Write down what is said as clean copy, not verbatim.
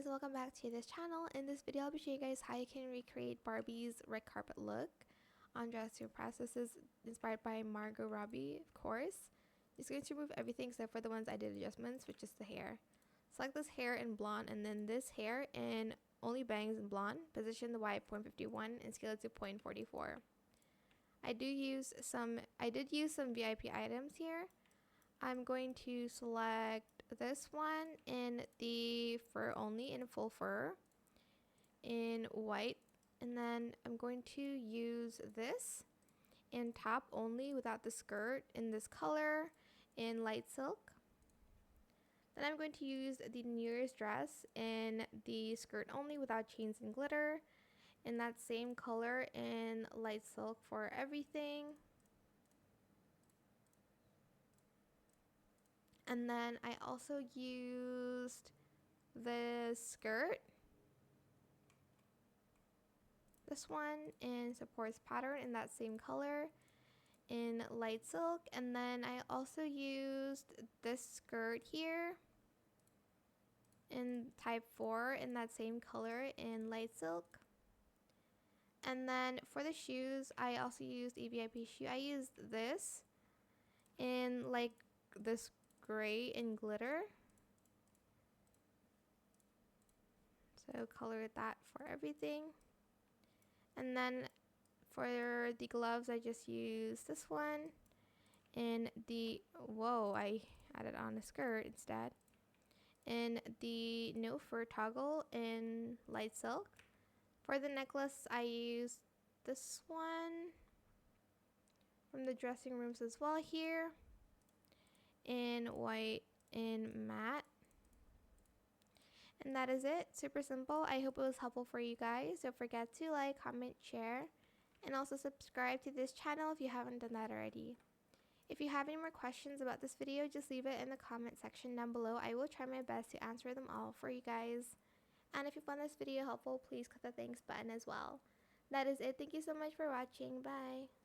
guys, welcome back to this channel. In this video I'll be showing you guys how you can recreate Barbie's red carpet look on Dress Your Processes inspired by Margot Robbie, of course. Just going to remove everything except for the ones I did adjustments, which is the hair. Select this hair in blonde and then this hair in only bangs in blonde. Position the Y at 0.51 and scale it to 0.44. I did use some VIP items here. I'm going to select this one in the fur only, in full fur, in white, and then I'm going to use this in top only without the skirt in this color in light silk. Then I'm going to use the New Year's dress in the skirt only without chains and glitter in that same color in light silk for everything. And then I also used the skirt, this one in supports pattern in that same color in light silk. And then I also used this skirt here in type 4 in that same color in light silk. And then for the shoes, I also used a VIP shoe. I used this in like this gray in glitter, so colored that for everything. And then for the gloves I just used this one in the I added on a skirt instead, in the no fur toggle in light silk. For the necklace I used this one from the dressing rooms as well here in white in matte. And that is it. Super simple. I hope it was helpful for you guys. Don't forget to like, comment, share, and also subscribe to this channel if you haven't done that already. If you have any more questions about this video, just leave it in the comment section down below. I will try my best to answer them all for you guys. And if you found this video helpful, please click the thanks button as well. That is it. Thank you so much for watching. Bye.